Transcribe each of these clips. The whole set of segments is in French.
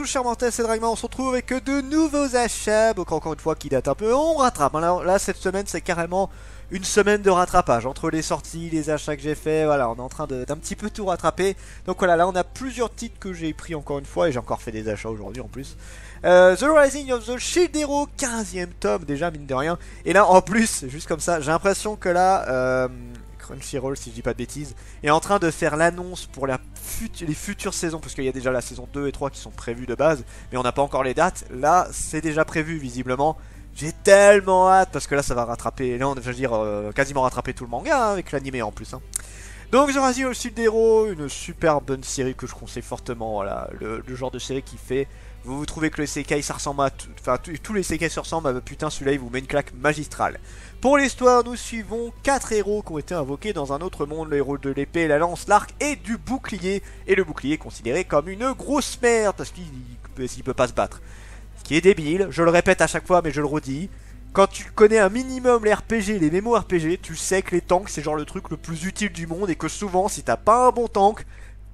tous chers mortels, c'est Dragma, on se retrouve avec de nouveaux achats, donc encore une fois qui datent un peu, on rattrape. Alors là cette semaine c'est carrément une semaine de rattrapage, entre les sorties, les achats que j'ai fait, voilà, on est en train d'un petit peu tout rattraper. Donc voilà, là on a plusieurs titres que j'ai pris encore une fois, et j'ai encore fait des achats aujourd'hui en plus. The Rising of the Shield Hero, 15e tome déjà mine de rien, et là en plus, juste comme ça, j'ai l'impression que là... Crunchyroll, si je dis pas de bêtises, est en train de faire l'annonce pour les futures saisons, parce qu'il y a déjà la saison 2 et 3 qui sont prévues de base, mais on n'a pas encore les dates. Là, c'est déjà prévu visiblement. J'ai tellement hâte, parce que là, ça va rattraper, là, je veux dire, quasiment rattraper tout le manga, hein, avec l'animé en plus. Hein. Donc, The Rising of the Shield Hero, une super bonne série que je conseille fortement, voilà, le genre de série qui fait... Vous trouvez que le Isekai ça ressemble à... Enfin, tous les Isekai se ressemblent, bah, putain, celui-là, il vous met une claque magistrale. Pour l'histoire, nous suivons 4 héros qui ont été invoqués dans un autre monde. Le héros de l'épée, la lance, l'arc et du bouclier. Et le bouclier est considéré comme une grosse merde, parce qu'il peut pas se battre. Ce qui est débile, je le répète à chaque fois, mais je le redis. Quand tu connais un minimum les RPG, les mémos RPG, tu sais que les tanks, c'est genre le truc le plus utile du monde. Et que souvent, si t'as pas un bon tank...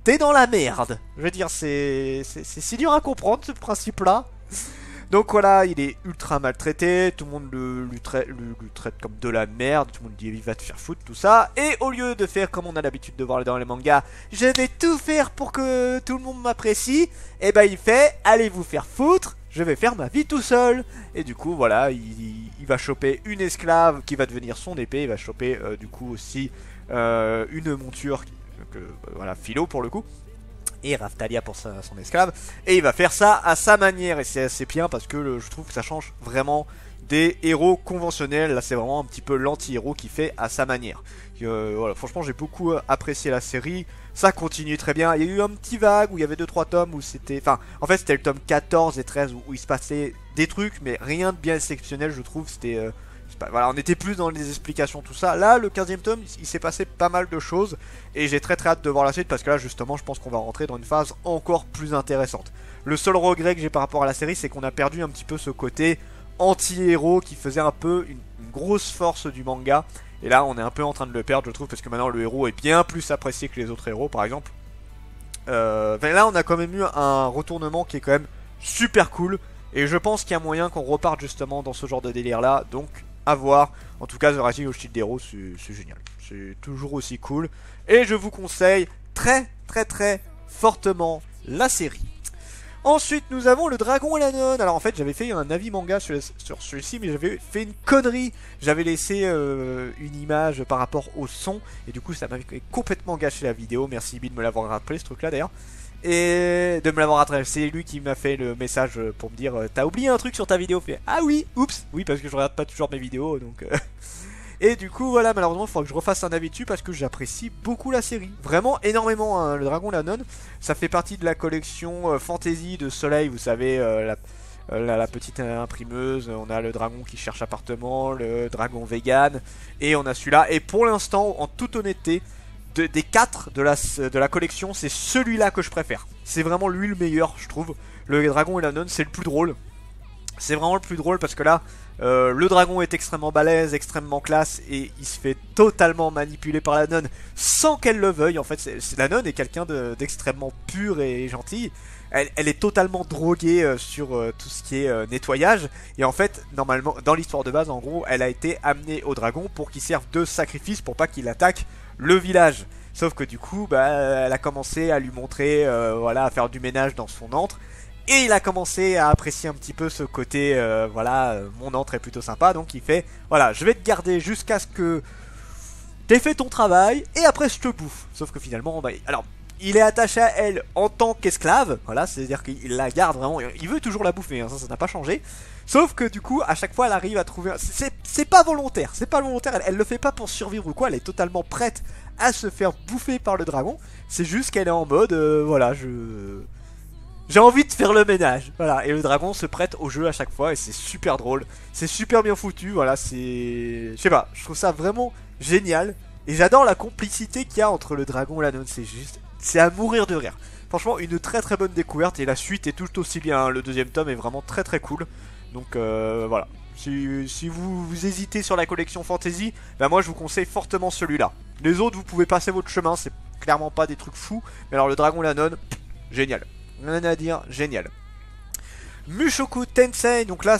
t'es dans la merde. Je veux dire, c'est si dur à comprendre ce principe-là. Donc voilà, il est ultra maltraité, tout le monde lui traite comme de la merde, tout le monde dit il va te faire foutre, tout ça. Et au lieu de faire comme on a l'habitude de voir dans les mangas, je vais tout faire pour que tout le monde m'apprécie, et ben il fait, allez vous faire foutre, je vais faire ma vie tout seul. Et du coup voilà, il va choper une esclave qui va devenir son épée, il va choper du coup aussi une monture... voilà, Philo pour le coup, et Raftalia pour son esclave, et il va faire ça à sa manière, et c'est assez bien parce que je trouve que ça change vraiment des héros conventionnels. Là c'est vraiment un petit peu l'anti-héros qui fait à sa manière. Voilà, franchement j'ai beaucoup apprécié la série, ça continue très bien. Il y a eu un petit vague où il y avait 2-3 tomes où c'était, enfin en fait c'était le tome 14 et 13 où il se passait des trucs, mais rien de bien exceptionnel je trouve, c'était... voilà, on était plus dans les explications, tout ça. Là, le 15e tome, il s'est passé pas mal de choses. Et j'ai très hâte de voir la suite parce que là, justement, je pense qu'on va rentrer dans une phase encore plus intéressante. Le seul regret que j'ai par rapport à la série, c'est qu'on a perdu un petit peu ce côté anti-héros qui faisait un peu une grosse force du manga. Et là, on est un peu en train de le perdre, je trouve, parce que maintenant, le héros est bien plus apprécié que les autres héros, par exemple. Là, on a quand même eu un retournement qui est quand même super cool. Et je pense qu'il y a moyen qu'on reparte justement dans ce genre de délire-là. Donc... à voir. En tout cas, The Rising of the Shield Hero, c'est génial. C'est toujours aussi cool. Et je vous conseille très fortement la série. Ensuite, nous avons le Dragon et la Nonne. Alors en fait, j'avais fait un avis manga sur celui-ci, mais j'avais fait une connerie. J'avais laissé une image par rapport au son. Et du coup, ça m'avait complètement gâché la vidéo. Merci Ibi de me l'avoir rappelé, ce truc-là d'ailleurs. Et de me l'avoir rattrapé, c'est lui qui m'a fait le message pour me dire t'as oublié un truc sur ta vidéo, fait ah oui, oups, oui parce que je regarde pas toujours mes vidéos donc Et du coup voilà, malheureusement il faudra que je refasse un avis dessus parce que j'apprécie beaucoup la série, vraiment énormément hein. Le Dragon et la Nonne, ça fait partie de la collection fantasy de Soleil, vous savez la petite imprimeuse, on a le dragon qui cherche appartement, le dragon vegan, et on a celui-là, et pour l'instant en toute honnêteté des 4 de la collection, c'est celui-là que je préfère. C'est vraiment lui le meilleur, je trouve. Le Dragon et la Nonne, c'est le plus drôle. C'est vraiment le plus drôle parce que là, le dragon est extrêmement balèze, extrêmement classe, et il se fait totalement manipuler par la nonne sans qu'elle le veuille. En fait, la nonne est quelqu'un d'extrêmement pur et gentil. Elle est totalement droguée sur tout ce qui est nettoyage. Et en fait, normalement, dans l'histoire de base, en gros, elle a été amenée au dragon pour qu'il serve de sacrifice pour pas qu'il attaque le village. Sauf que du coup, bah, elle a commencé à lui montrer, voilà, à faire du ménage dans son antre. Et il a commencé à apprécier un petit peu ce côté, voilà, mon antre est plutôt sympa. Donc il fait, voilà, je vais te garder jusqu'à ce que t'aies fait ton travail et après je te bouffe. Sauf que finalement, bah, alors, il est attaché à elle en tant qu'esclave. Voilà, c'est-à-dire qu'il la garde vraiment, il veut toujours la bouffer, hein, ça n'a pas changé. Sauf que du coup, à chaque fois, elle arrive à trouver... C'est pas volontaire, c'est pas volontaire, elle le fait pas pour survivre ou quoi, elle est totalement prête à se faire bouffer par le dragon. C'est juste qu'elle est en mode, voilà, j'ai envie de faire le ménage, voilà, et le dragon se prête au jeu à chaque fois et c'est super drôle, c'est super bien foutu, voilà, c'est... Je sais pas, je trouve ça vraiment génial et j'adore la complicité qu'il y a entre le dragon et la nonne, c'est juste... C'est à mourir de rire. Franchement, une très bonne découverte et la suite est tout aussi bien, hein. Le deuxième tome est vraiment très cool, donc voilà. Si vous hésitez sur la collection fantasy, bah moi je vous conseille fortement celui-là. Les autres, vous pouvez passer votre chemin, c'est clairement pas des trucs fous, mais alors le dragon et la nonne, génial. Rien à dire, génial. Mushoku Tensei. Donc là,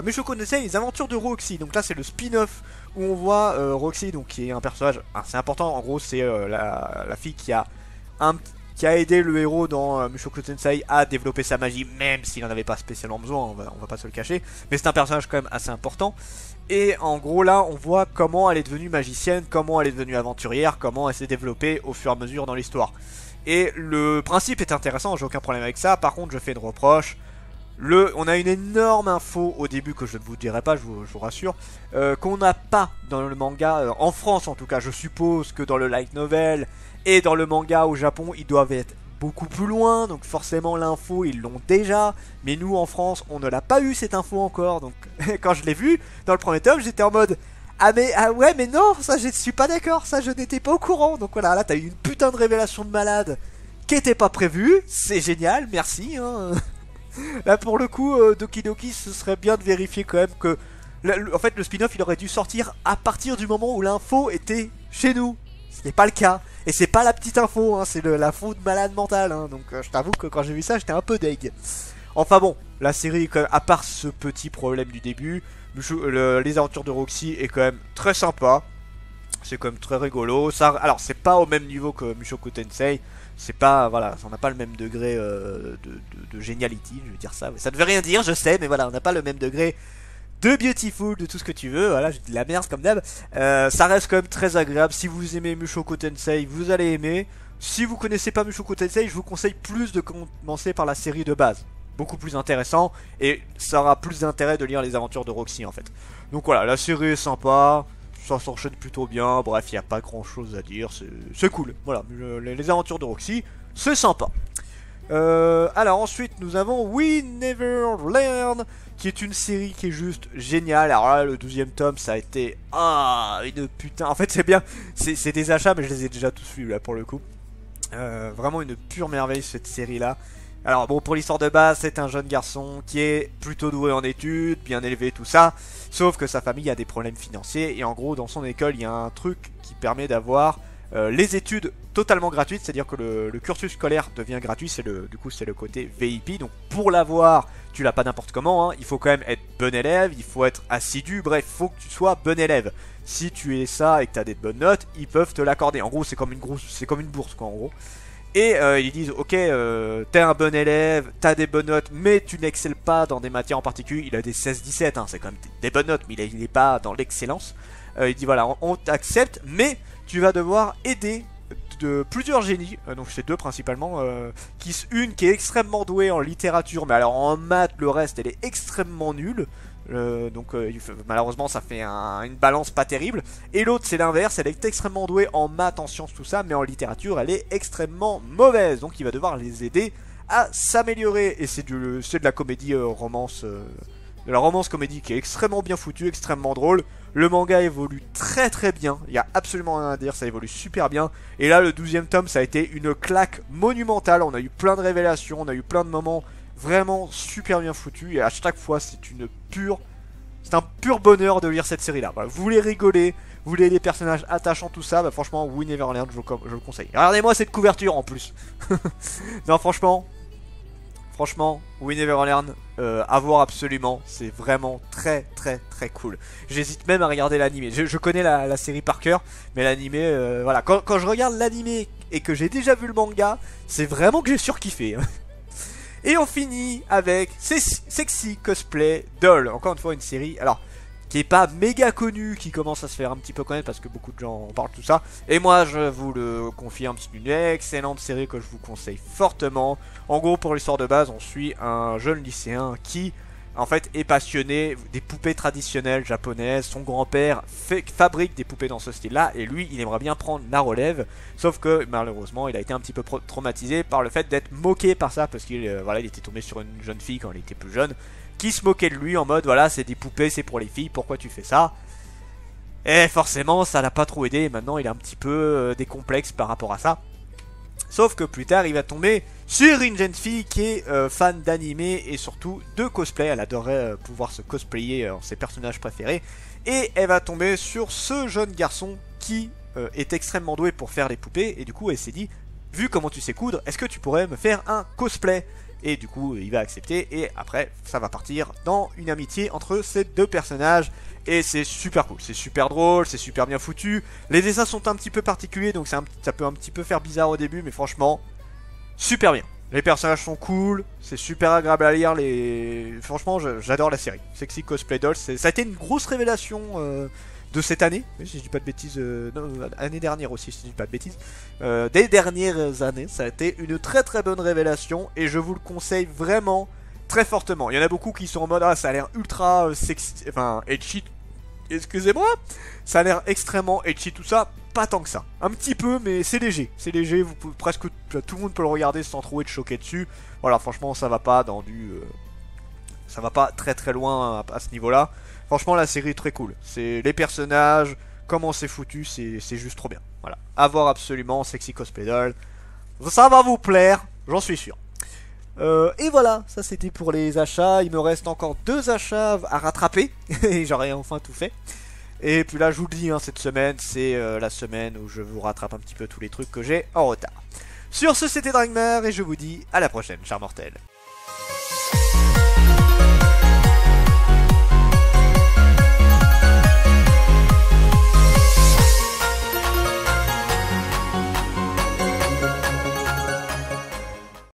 Mushoku Tensei, les aventures de Roxy. Donc là, c'est le spin-off où on voit Roxy, donc qui est un personnage assez important. En gros, c'est la fille qui a aidé le héros dans Mushoku Tensei à développer sa magie, même s'il n'en avait pas spécialement besoin, on va pas se le cacher. Mais c'est un personnage quand même assez important. Et en gros là, on voit comment elle est devenue magicienne, comment elle est devenue aventurière, comment elle s'est développée au fur et à mesure dans l'histoire. Et le principe est intéressant, j'ai aucun problème avec ça. Par contre, je fais une reproche. On a une énorme info au début que je ne vous dirai pas, je vous rassure, qu'on n'a pas dans le manga, en France en tout cas. Je suppose que dans le light novel et dans le manga au Japon, ils doivent être beaucoup plus loin, donc forcément l'info ils l'ont déjà, mais nous en France on ne l'a pas eu cette info encore. Donc quand je l'ai vu dans le premier tome, j'étais en mode ah ouais mais non, ça je suis pas d'accord, ça je n'étais pas au courant. Donc voilà, là t'as eu une putain de révélation de malade qui était pas prévue, c'est génial, merci hein. Là pour le coup, Doki Doki, ce serait bien de vérifier quand même que en fait le spin-off il aurait dû sortir à partir du moment où l'info était chez nous. Ce n'est pas le cas. Et c'est pas la petite info, hein, c'est l'info de malade mental. Hein, donc je t'avoue que quand j'ai vu ça, j'étais un peu deg. Enfin bon, la série, quand même, à part ce petit problème du début, les aventures de Roxy est quand même très sympa. C'est quand même très rigolo. Ça, alors c'est pas au même niveau que Mushoku Tensei. C'est pas, voilà, on n'a pas le même degré de géniality, je veux dire ça. Ça ne veut rien dire, je sais, mais voilà, on n'a pas le même degré de Beautiful, de tout ce que tu veux, voilà, j'ai de la merde comme d'hab. Ça reste quand même très agréable. Si vous aimez Mushoku Tensei, vous allez aimer. Si vous connaissez pas Mushoku Tensei, je vous conseille plus de commencer par la série de base. Beaucoup plus intéressant, et ça aura plus d'intérêt de lire les aventures de Roxy en fait. Donc voilà, la série est sympa, ça s'enchaîne plutôt bien, bref, il n'y a pas grand chose à dire, c'est cool. Voilà, les aventures de Roxy, c'est sympa. Alors ensuite nous avons We Never Learn, qui est une série qui est juste géniale. Alors là le 12e tome ça a été une putain. En fait c'est bien, c'est des achats mais je les ai déjà tous vus là pour le coup. Vraiment une pure merveille cette série là. Alors bon, pour l'histoire de base, c'est un jeune garçon qui est plutôt doué en études, bien élevé, tout ça. Sauf que sa famille a des problèmes financiers et en gros dans son école il y a un truc qui permet d'avoir les études totalement gratuites, c'est-à-dire que le cursus scolaire devient gratuit, du coup c'est le côté VIP. Donc pour l'avoir, tu l'as pas n'importe comment, hein. Il faut quand même être bon élève, il faut être assidu, bref, faut que tu sois bon élève. Si tu es ça et que tu as des bonnes notes, ils peuvent te l'accorder. En gros c'est comme une bourse quoi en gros. Et ils disent ok, t'es un bon élève, t'as des bonnes notes, mais tu n'excelles pas dans des matières en particulier. Il a des 16-17, hein, c'est quand même des bonnes notes, mais il est pas dans l'excellence. Il dit voilà, on t'accepte, mais tu vas devoir aider de plusieurs génies, donc c'est deux principalement, une qui est extrêmement douée en littérature, mais alors en maths, le reste, elle est extrêmement nulle. Donc malheureusement ça fait une balance pas terrible. Et l'autre c'est l'inverse, elle est extrêmement douée en maths, en sciences, tout ça, mais en littérature elle est extrêmement mauvaise. Donc il va devoir les aider à s'améliorer. Et c'est de la comédie romance, de la romance comédie qui est extrêmement bien foutue, extrêmement drôle. Le manga évolue très très bien, il n'y a absolument rien à dire, ça évolue super bien. Et là le 12e tome ça a été une claque monumentale, on a eu plein de révélations, on a eu plein de moments vraiment super bien foutus. Et à chaque fois c'est un pur bonheur de lire cette série là. Voilà, vous voulez rigoler, vous voulez des personnages attachants, tout ça, bah franchement We Never Learn, je le conseille. Regardez-moi cette couverture en plus. Non franchement, We Never Learn, à voir absolument, c'est vraiment très très très cool. J'hésite même à regarder l'animé, je connais la série par cœur, mais l'animé, voilà, quand je regarde l'animé et que j'ai déjà vu le manga, c'est vraiment que j'ai surkiffé. Et on finit avec Sexy Cosplay Doll, encore une fois une série, alors qui est pas méga connue, qui commence à se faire un petit peu connaître parce que beaucoup de gens en parlent tout ça. Et moi je vous le confirme, c'est une excellente série que je vous conseille fortement. En gros pour l'histoire de base, on suit un jeune lycéen qui en fait est passionné des poupées traditionnelles japonaises. Son grand-père fabrique des poupées dans ce style là et lui il aimerait bien prendre la relève. Sauf que malheureusement il a été un petit peu traumatisé par le fait d'être moqué par ça, parce qu'il voilà, il était tombé sur une jeune fille quand il était plus jeune qui se moquait de lui en mode voilà c'est des poupées, c'est pour les filles, pourquoi tu fais ça? Et forcément ça l'a pas trop aidé, maintenant il a un petit peu des complexes par rapport à ça. Sauf que plus tard il va tomber sur une jeune fille qui est fan d'anime et surtout de cosplay. Elle adorait pouvoir se cosplayer en ses personnages préférés. Et elle va tomber sur ce jeune garçon qui est extrêmement doué pour faire les poupées. Et du coup elle s'est dit, vu comment tu sais coudre, est-ce que tu pourrais me faire un cosplay? Et du coup, il va accepter. Et après, ça va partir dans une amitié entre ces deux personnages. Et c'est super cool, c'est super drôle, c'est super bien foutu. Les dessins sont un petit peu particuliers, donc ça peut un petit peu faire bizarre au début, mais franchement, super bien. Les personnages sont cool, c'est super agréable à lire. Franchement, j'adore la série. Sexy Cosplay Dolls, ça a été une grosse révélation de cette année. Si je dis pas de bêtises, non, année dernière aussi, si je dis pas de bêtises. Des dernières années, ça a été une très très bonne révélation et je vous le conseille vraiment très fortement. Il y en a beaucoup qui sont en mode ah ça a l'air ultra sexy, enfin edgy. Excusez-moi, ça a l'air extrêmement edgy tout ça, pas tant que ça. Un petit peu, mais c'est léger, vous pouvez, presque tout le monde peut le regarder sans trop être choqué dessus. Voilà, franchement, ça va pas dans du... ça va pas très très loin à ce niveau-là. Franchement, la série est très cool. C'est les personnages, comment c'est foutu, c'est juste trop bien. Voilà, à voir absolument, Sexy Cosplay Doll. Ça va vous plaire, j'en suis sûr. Et voilà, ça c'était pour les achats. Il me reste encore 2 achats à rattraper. Et j'aurai enfin tout fait. Et puis là, je vous le dis, hein, cette semaine, c'est la semaine où je vous rattrape un petit peu tous les trucs que j'ai en retard. Sur ce, c'était Dragmar et je vous dis à la prochaine, chers mortels.